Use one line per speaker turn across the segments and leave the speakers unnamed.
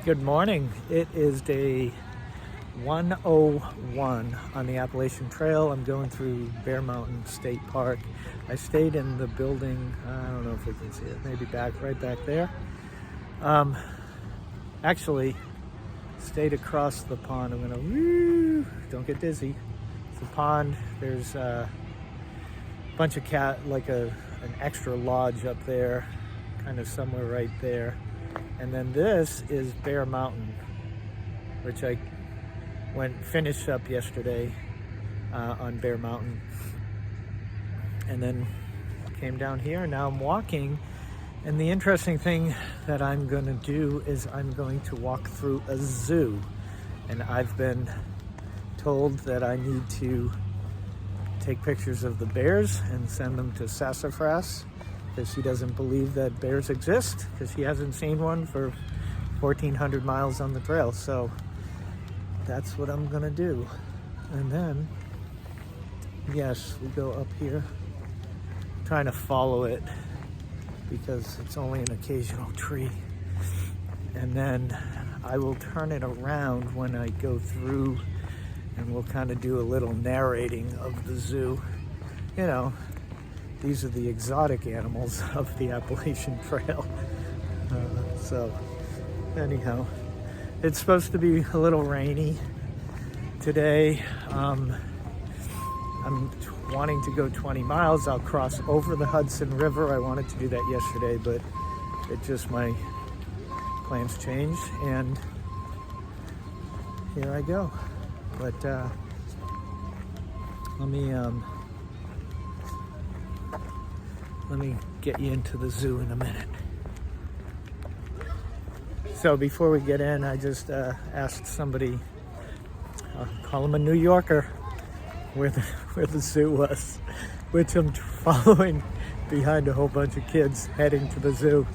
Good morning. It is day 101 on the Appalachian Trail. I'm going through Bear Mountain State Park. I stayed in the building, I don't know if we can see it, maybe right back there. Actually, stayed across the pond. I'm gonna, don't get dizzy. It's a pond. There's a bunch of an extra lodge up there, kind of somewhere right there. And then this is Bear Mountain, which I finished up yesterday on Bear Mountain. And then came down here, and now I'm walking. And the interesting thing that I'm gonna do is I'm going to walk through a zoo. And I've been told that I need to take pictures of the bears and send them to Sassafras, because he doesn't believe that bears exist, because he hasn't seen one for 1,400 miles on the trail. So that's what I'm gonna do. And then, yes, we go up here, trying to follow it because it's only an occasional tree. And then I will turn it around when I go through, and we'll kind of do a little narrating of the zoo. You know, these are the exotic animals of the Appalachian Trail. So anyhow, it's supposed to be a little rainy today. I'm wanting to go 20 miles. I'll cross over the Hudson River. I wanted to do that yesterday, but my plans changed, and here I go. But let me get you into the zoo in a minute. So before we get in, I just asked somebody, I'll call him a New Yorker, where the zoo was, which I'm following behind a whole bunch of kids heading to the zoo.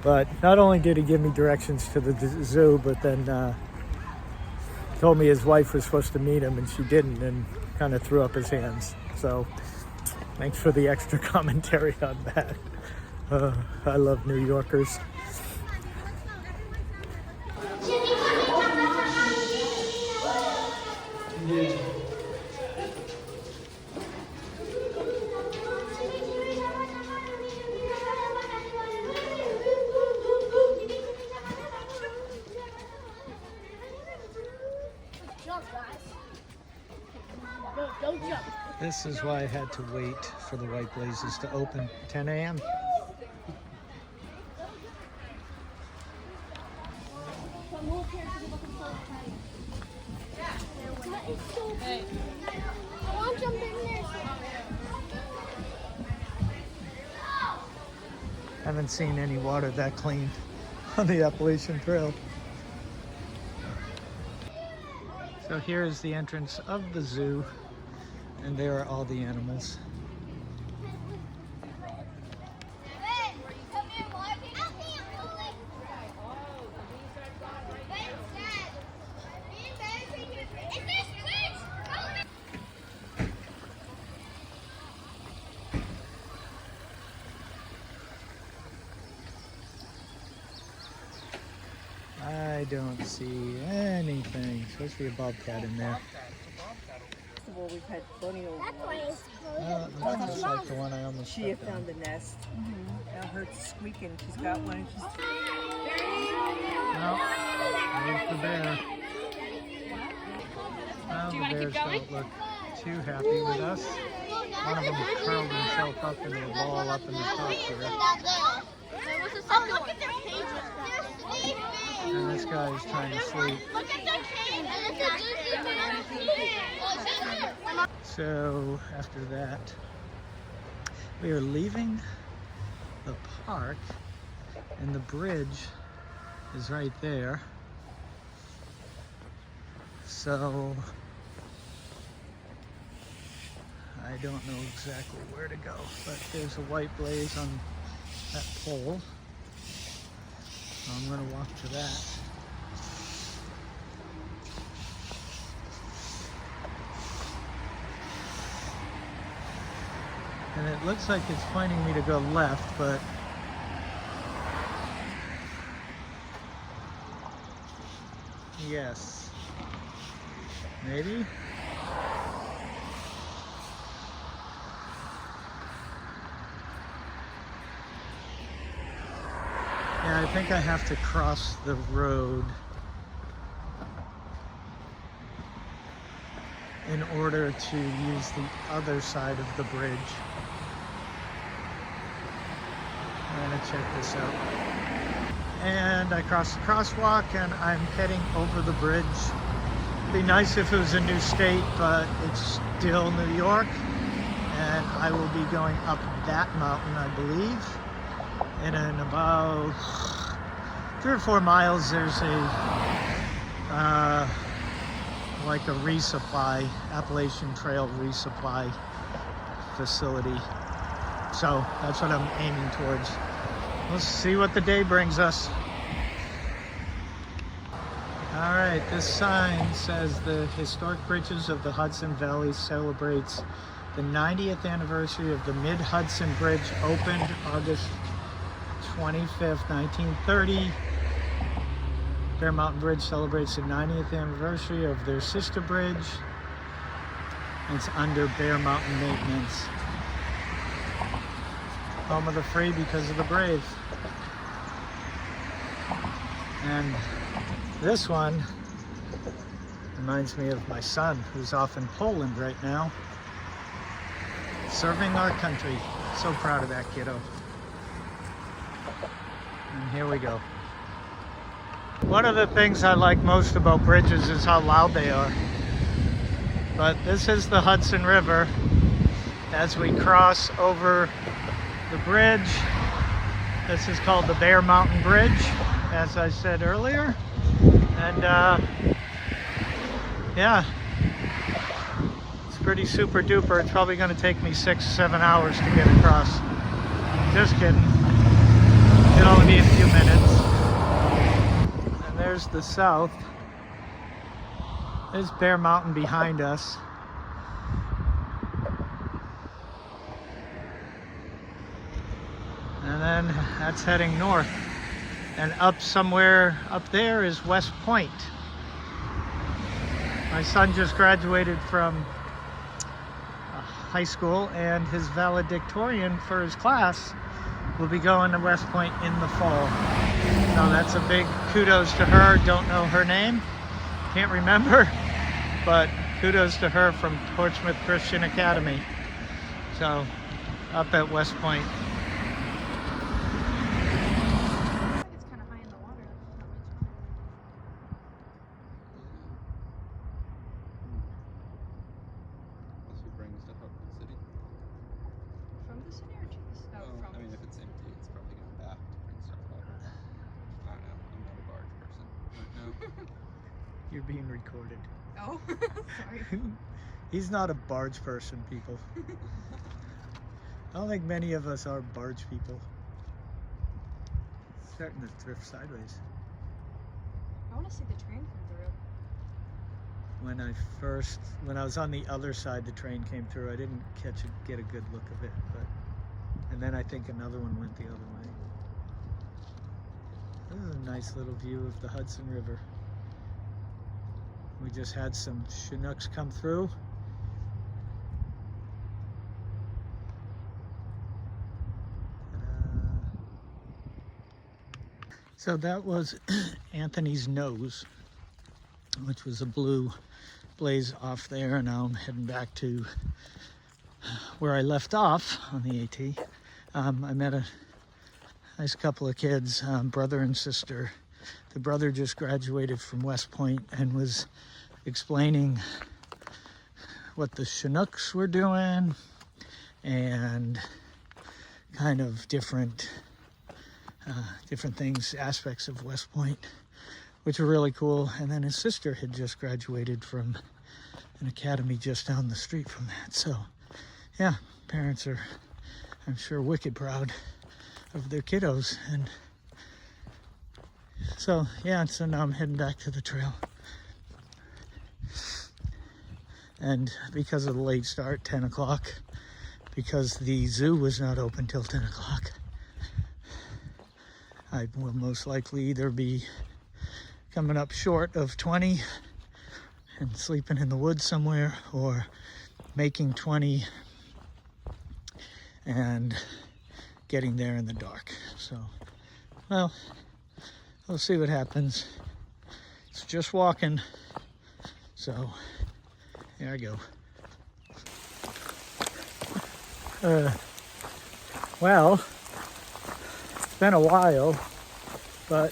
But not only did he give me directions to the zoo, but then told me his wife was supposed to meet him and she didn't, and kind of threw up his hands. So thanks for the extra commentary on that. I love New Yorkers. This is why I had to wait for the White Blazes to open 10 a.m. Haven't seen any water that clean on the Appalachian Trail. So here is the entrance of the zoo, and there are all the animals. I don't see anything. Supposed to be a bobcat in there.
Well, we've had plenty of
That looks like the one I almost
She had found the nest. Now her squeaking. She's got one.
No, there's the bear. Well, the bears don't look too happy with us. One of them curled himself up into a ball up in the top here. And this guy is trying to sleep. So after that, we are leaving the park, and the bridge is right there. So I don't know exactly where to go, but there's a white blaze on that pole. So I'm going to walk to that. And it looks like it's pointing me to go left, but Yes. Maybe? Yeah, I think I have to cross the road in order to use the other side of the bridge. I'm gonna check this out. And I crossed the crosswalk and I'm heading over the bridge. It'd be nice if it was a new state, but it's still New York. And I will be going up that mountain, I believe. And in about 3 or 4 miles, there's a like a resupply, Appalachian Trail resupply facility. So that's what I'm aiming towards. Let's see what the day brings us. All right, this sign says the Historic Bridges of the Hudson Valley celebrates the 90th anniversary of the Mid-Hudson Bridge, opened August 25th, 1930. Bear Mountain Bridge celebrates the 90th anniversary of their sister bridge. It's under Bear Mountain maintenance. Home of the free because of the brave. And this one reminds me of my son, who's off in Poland right now, serving our country. So proud of that kiddo. And here we go. One of the things I like most about bridges is how loud they are. But this is the Hudson River as we cross over the bridge. This is called the Bear Mountain Bridge, as I said earlier. And yeah, it's pretty super duper. It's probably going to take me 6-7 hours to get across. Just kidding. It'll only be a few minutes. And there's the south. There's Bear Mountain behind us. And then that's heading north. And up somewhere up there is West Point. My son just graduated from high school, and his valedictorian for his class will be going to West Point in the fall. So that's a big kudos to her. Don't know her name, can't remember, but kudos to her from Portsmouth Christian Academy. So up at West Point. You're being recorded.
Oh, sorry.
He's not a barge person, people. I don't think many of us are barge people. It's starting to drift sideways.
I want to see the train come through.
When I was on the other side, the train came through. I didn't get a good look of it, and then I think another one went the other way. This is a nice little view of the Hudson River. We just had some Chinooks come through. So that was Anthony's Nose, which was a blue blaze off there, and now I'm heading back to where I left off on the AT. I met a nice couple of kids, brother and sister. The brother just graduated from West Point and was explaining what the Chinooks were doing and kind of different things, aspects of West Point, which are really cool. And then his sister had just graduated from an academy just down the street from that. So yeah, parents are, I'm sure, wicked proud of their kiddos. And so yeah, so now I'm heading back to the trail. And because of the late start, 10 o'clock, because the zoo was not open till 10 o'clock, I will most likely either be coming up short of 20 and sleeping in the woods somewhere, or making 20 and getting there in the dark. So, well, we'll see what happens. It's just walking. So, here I go. Well, it's been a while, but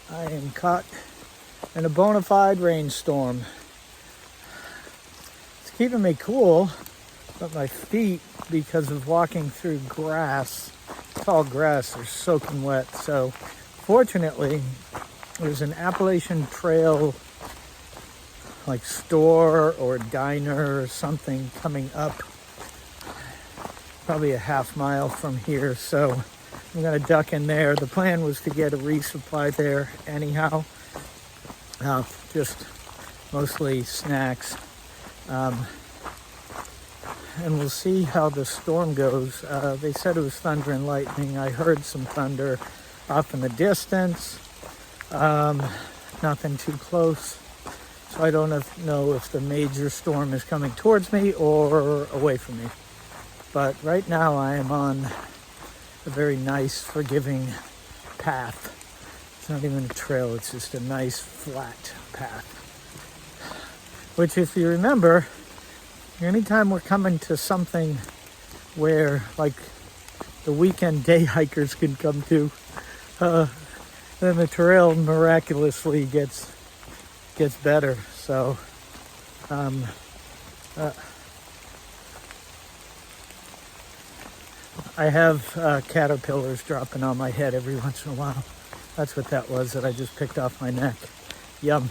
I am caught in a bona fide rainstorm. It's keeping me cool, but my feet, because of walking through grass, tall grass, are soaking wet. So fortunately, there's an Appalachian Trail like store or diner or something coming up probably a half mile from here, so I'm gonna duck in there. The plan was to get a resupply there anyhow, just mostly snacks, and we'll see how the storm goes. They said it was thunder and lightning. I heard some thunder off in the distance, nothing too close, so I don't know if the major storm is coming towards me or away from me. But right now I am on a very nice, forgiving path. It's not even a trail, it's just a nice, flat path. Which, if you remember, anytime we're coming to something where, like, the weekend day hikers can come to, then the trail miraculously gets better. So, I have caterpillars dropping on my head every once in a while. That's what that was that I just picked off my neck. Yum.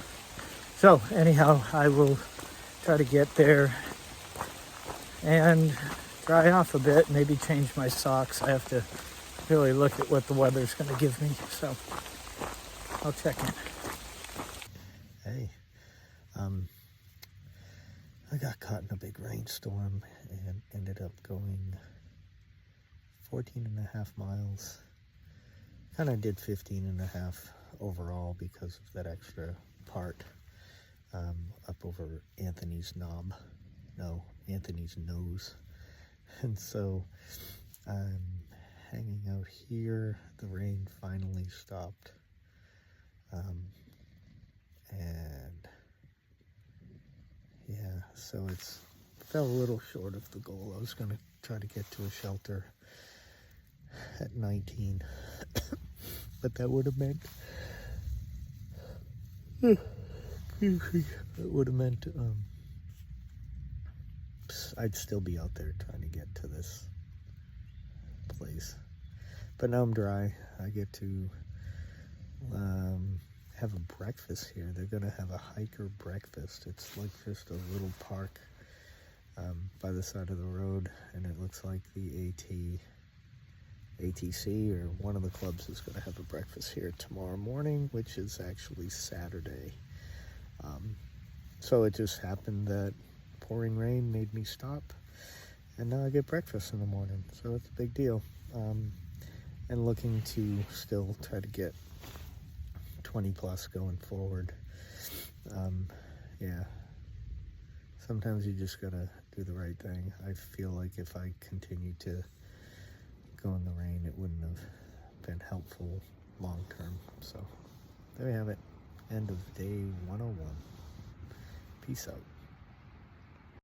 So anyhow, I will try to get there and dry off a bit, maybe change my socks. I have to really look at what the weather's going to give me, so I'll check in. Hey, I got caught in a big rainstorm and ended up going 14 and a half miles. Kind of did 15 and a half overall because of that extra part up over Anthony's nose. And so I'm hanging out here. The rain finally stopped. And yeah, so it's fell a little short of the goal. I was going to try to get to a shelter at 19, but that would have meant I'd still be out there trying to get to this place. But now I'm dry. I get to have a breakfast here. They're gonna have a hiker breakfast. It's like just a little park by the side of the road, and it looks like the ATC or one of the clubs is going to have a breakfast here tomorrow morning, which is actually Saturday. So it just happened that pouring rain made me stop, and now I get breakfast in the morning, so it's a big deal. And looking to still try to get 20 plus going forward. Yeah, sometimes you just gotta do the right thing. I feel like if I continued to go in the rain, it wouldn't have been helpful long term. So there we have it. End of day 101. Peace out.